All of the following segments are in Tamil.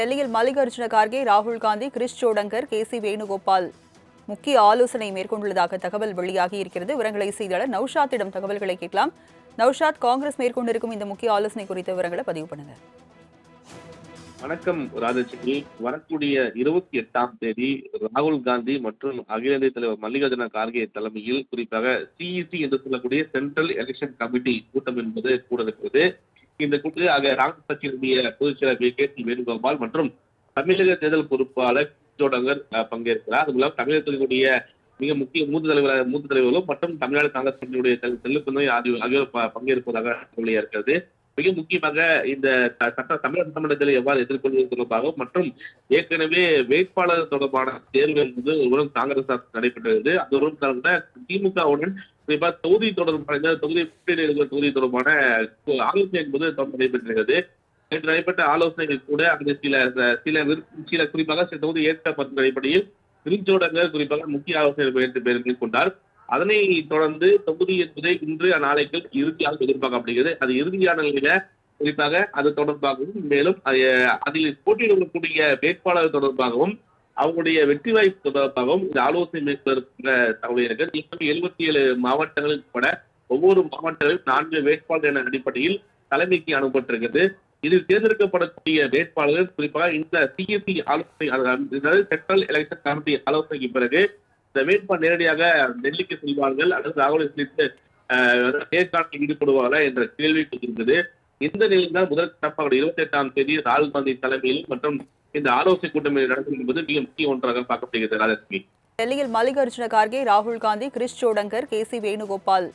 டெல்லியில் மல்லிகார்ஜுன கார்கே, ராகுல் காந்தி, கிரிஷ் சோடங்கர், கே.சி. வேணுகோபால் முக்கிய ஆலோசனை மேற்கொண்டுள்ளதாக தகவல் வெளியாகி இருக்கிறது. விவரங்களை செய்தியாளர் நௌஷாத்திடம் தகவல்களை கேட்கலாம். நௌஷாத், காங்கிரஸ் மேற்கொண்டிருக்கும் இந்த முக்கிய ஆலோசனை குறித்த விவரங்களை பதிவு பண்ணுங்க. வணக்கம் ராஜலட்சுமி. வரக்கூடிய 28ஆம் தேதி ராகுல் காந்தி மற்றும் அகில இந்திய தலைவர் மல்லிகார்ஜுன கார்கே தலைமையில் குறிப்பாக சிஇசி என்று சொல்லக்கூடிய சென்ட்ரல் எலெக்ஷன் கமிட்டி கூட்டம் என்பது கூட இருக்கிறது. இந்த கூட்டத்தில் காங்கிரஸ் கட்சியினுடைய பொதுச் செயலர் கே.சி. வேணுகோபால் மற்றும் தமிழக தேர்தல் பொறுப்பாளர் சோடங்கர் பங்கேற்கிறார். அது மூலம் தமிழகத்தினுடைய மிக முக்கிய மூத்த தலைவர்களும் மற்றும் தமிழ்நாடு காங்கிரஸ் கட்சியினுடைய செல்லுக்குமை ஆகியோர் பங்கேற்பதாக வெளியாக இருக்கிறது. மிக முக்கியமாக இந்த தமிழக சட்டமன்றத்தில் எவ்வாறு எதிர்கொள்வது தொடர்பாகவும் மற்றும் ஏற்கனவே வேட்பாளர் தொடர்பான தேர்வு என்பது ஒருவரும் காங்கிரஸ் நடைபெற்றது. அது ஒரு திமுகவுடன் குறிப்பாக தொகுதி தொடர்பான தொகுதி தொடர்பான ஆலோசனை என்பது நடைபெற்றிருக்கிறது. நேற்று நடைபெற்ற ஆலோசனைகள் கூட அந்த சில குறிப்பாக சில தொகுதி ஏற்கப்பட்ட அடிப்படையில் கிரிஞ்சோடங்கர் குறிப்பாக முக்கிய ஆலோசனை மேற்கொண்டார். அதனை தொடர்ந்து தொகுதி என்பதை இன்று நாளைக்கு இறுதியாக எதிர்பார்க்கப்படுகிறது. அது இறுதியான நிலையில குறிப்பாக அது தொடர்பாகவும் மேலும் அதில் போட்டியிடக்கூடிய வேட்பாளர் தொடர்பாகவும் அவங்களுடைய வெற்றி வாய்ப்பு தொடர்பாகவும் இந்த ஆலோசனை மேற்கொள்ள தகவல் இருக்கிறது. 77 மாவட்டங்கள் உட்பட ஒவ்வொரு மாவட்டங்களிலும் 4 வேட்பாளர் என அடிப்படையில் தலைமைக்கு அனுப்பப்பட்டிருக்கிறது. இதில் தேர்ந்தெடுக்கப்படக்கூடிய வேட்பாளர்கள் குறிப்பாக இந்த சிஎஸ்சி ஆலோசனை சென்ட்ரல் எலெக்ஷன் கமிட்டி ஆலோசனைக்கு பிறகு இந்த வேட்பாளர் நேரடியாக டெல்லிக்கு செல்வார்கள் அல்லது ராகுலை சந்தித்து நேர்காணலில் ஈடுபடுவார்களா என்ற கேள்வி இருந்தது. இந்த நிலையில் தான் முதல் கட்டமாக 28ஆம் தேதி ராகுல் காந்தி தலைமையில் மற்றும் இந்த ஆலோசனை கூட்டம் நடக்கும் என்பது மிக முக்கிய ஒன்றாக பார்க்கப்படுகிறது. ராஜலட்சுமி, டெல்லியில் மல்லிகார்ஜுன கார்கே, ராகுல் காந்தி, கிரிஷ் சோடங்கர், கே.சி. வேணுகோபால்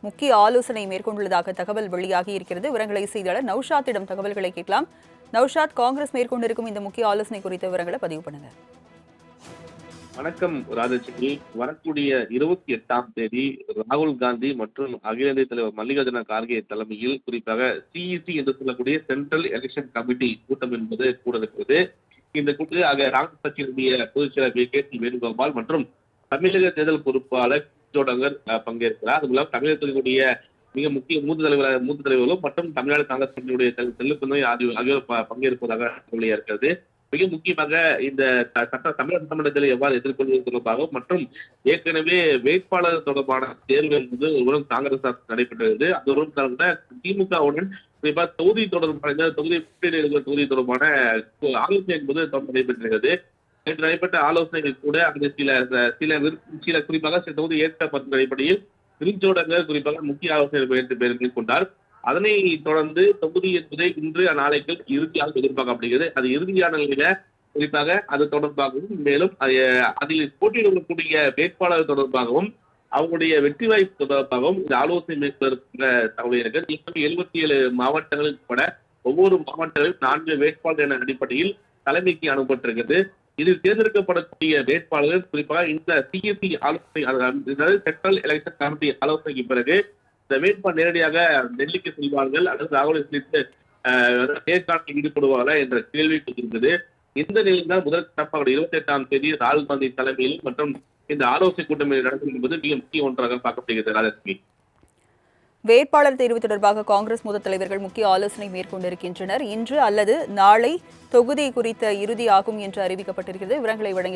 முக்கிய ஆலோசனை மேற்கொண்டுள்ளதாக தகவல் வெளியாகி இருக்கிறது. விவரங்களை செய்தியாளர் நௌஷாத்திடம் தகவல்களை கேட்கலாம். நௌஷாத், காங்கிரஸ் மேற்கொண்டிருக்கும் இந்த முக்கிய ஆலோசனை குறித்த விவரங்களை பதிவு பண்ணுங்க. வணக்கம் ராஜலட்சுமி. வரக்கூடிய 28ஆம் தேதி ராகுல் காந்தி மற்றும் அகில இந்திய தலைவர் மல்லிகார்ஜுன கார்கே தலைமையில் குறிப்பாக சிஇசி என்று சொல்லக்கூடிய சென்ட்ரல் எலெக்ஷன் கமிட்டி கூட்டம் என்பது கூட இருக்கிறது. இந்த கூட்டத்தில் காங்கிரஸ் கட்சியினுடைய பொதுச் செயலர் கே.சி. வேணுகோபால் மற்றும் தமிழக தேர்தல் பொறுப்பாளர் சோடங்கர் பங்கேற்கிறார். அது மூலம் தமிழகத்தினுடைய மிக முக்கிய மூத்த தலைவர்களும் மற்றும் தமிழ்நாடு காங்கிரஸ் கட்சியினுடைய செல்லுக்குமை ஆகியோர் பங்கேற்பதாக வெளியாக இருக்கிறது. மிக முக்கியமாக இந்த தமிழக சட்டமன்றத்தில் எவ்வாறு எதிர்கொள்வது தொடர்பாகவும் மற்றும் ஏற்கனவே வேட்பாளர் தொடர்பான தேர்வு என்பது ஒருவரும் காங்கிரஸ் நடைபெற்றது. அது ஒரு திமுகவுடன் குறிப்பாக தொகுதி தொகுதி தொடர்பான ஆலோசனை என்பது நடைபெற்றிருக்கிறது. நேற்று நடைபெற்ற ஆலோசனைகள் கூட அந்த சில குறிப்பாக சில தொகுதி ஏற்கப்பட்ட அடிப்படையில் கிரிஞ்சோடங்கர் குறிப்பாக முக்கிய ஆலோசனை மேற்கொண்டார். அதனை தொடர்ந்து தொகுதி என்பதை இன்று நாளைக்கு இறுதியாக எதிர்பார்க்கப்படுகிறது. அது இறுதியான நிலையில குறிப்பாக அது தொடர்பாகவும் மேலும் அதில் போட்டியிடக்கூடிய வேட்பாளர் தொடர்பாகவும் அவங்களுடைய வெற்றி வாய்ப்பு தொடர்பாகவும் இந்த ஆலோசனை மேற்கொள்ள தகவல் இருக்கிறது. 77 மாவட்டங்கள் உட்பட ஒவ்வொரு மாவட்டங்களிலும் 4 வேட்பாளர் என அடிப்படையில் தலைமைக்கு அனுப்பப்பட்டிருக்கிறது. இதில் தேர்ந்தெடுக்கப்படக்கூடிய வேட்பாளர்கள் குறிப்பாக இந்த சிஎஸ்சி ஆலோசனை சென்ட்ரல் எலெக்ஷன் கமிட்டி ஆலோசனைக்கு பிறகு இந்த வேட்பாளர் நேரடியாக டெல்லிக்கு செல்வார்கள் அல்லது ராகுலை சந்தித்து நேர்காணலில் ஈடுபடுவார்களா என்ற கேள்வி இருந்தது. இந்த நிலையில் தான் முதல் கட்டமாக 28ஆம் தேதி ராகுல் காந்தி தலைமையில் மற்றும் இந்த ஆலோசனை கூட்டம் நடக்கும் என்பது மிக முக்கிய ஒன்றாக பார்க்கப்படுகிறது. ராஜலட்சுமி, வேட்பாளர் தேர்வு தொடர்பாக காங்கிரஸ் மூத்த தலைவர்கள் முக்கிய ஆலோசனை மேற்கொண்டிருக்கின்றனர். இன்று அல்லது நாளை தொகுதி குறித்த இறுதியாகும் என்று அறிவிக்கப்பட்டிருக்கிறது. விவரங்களை வழங்கி